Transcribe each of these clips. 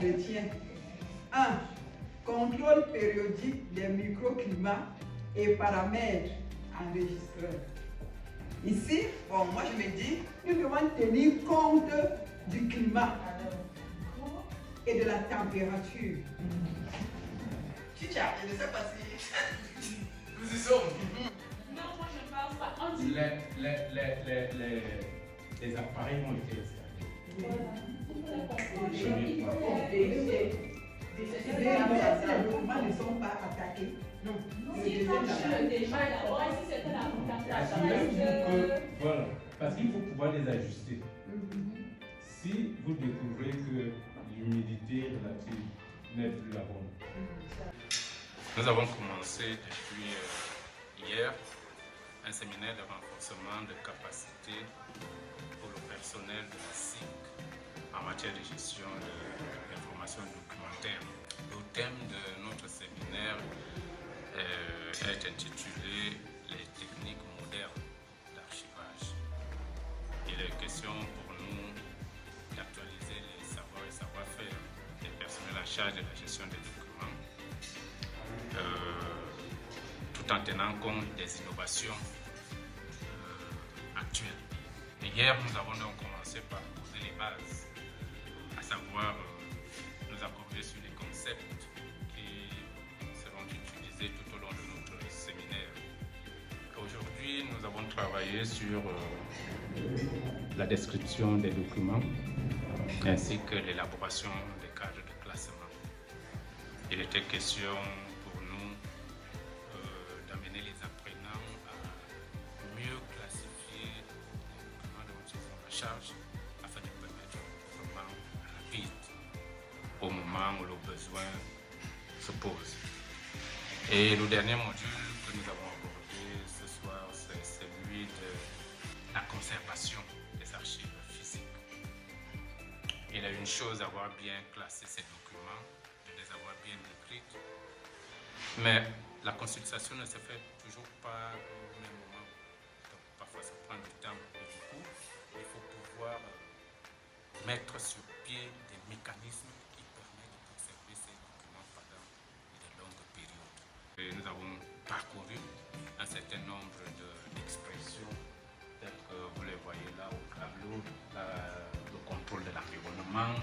d'entretien. 1. Contrôle périodique des microclimats et paramètres enregistreurs. Ici, bon, moi je me dis, nous devons tenir compte du climat et de la température. Chicha, je ne sais pas si nous y sommes. Non, moi je ne pense pas. On dit. Les appareils ont été installés. Les documents ne sont pas attaqués. Non. Si marche déjà d'abord, si c'était la température. Voilà, parce qu'il faut pouvoir les ajuster. Si vous découvrez que l'humidité relative n'est plus la bonne. Nous avons commencé depuis hier un séminaire de renforcement de capacités pour le personnel de la SIC en matière de gestion de l'information documentaire. Le thème de notre séminaire est intitulé Les techniques modernes d'archivage. Il est question pour nous d'actualiser les savoirs et savoir-faire des personnels en charge de la gestion des documents, tout en tenant compte des innovations actuelles. Et hier, nous avons donc commencé par poser les bases, à savoir nous accorder sur les concepts qui seront utilisés tout au long de notre séminaire. Aujourd'hui, nous avons travaillé sur la description des documents ainsi que l'élaboration des cadres de classement. Il était question pour nous d'amener les apprenants à mieux classifier les documents dont ils ont la charge afin de permettre vraiment rapide au moment où le besoin se pose. Et le dernier module que nous avons abordé ce soir, c'est celui de la conservation des archives physiques. Il y a une chose d'avoir bien classé ces documents, de les avoir bien décrites, mais la consultation ne se fait toujours pas au même moment. Donc parfois ça prend du temps et du coup, il faut pouvoir mettre sur pied des mécanismes qui permettent de conserver ces documents pendant de longues périodes. Et nous avons parcouru un certain nombre d'expressions, telles que vous les voyez là au tableau, le contrôle de l'environnement,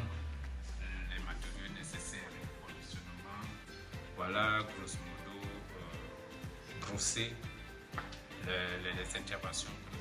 les matériaux nécessaires au conditionnement. Voilà, grosso modo, brosser les interventions que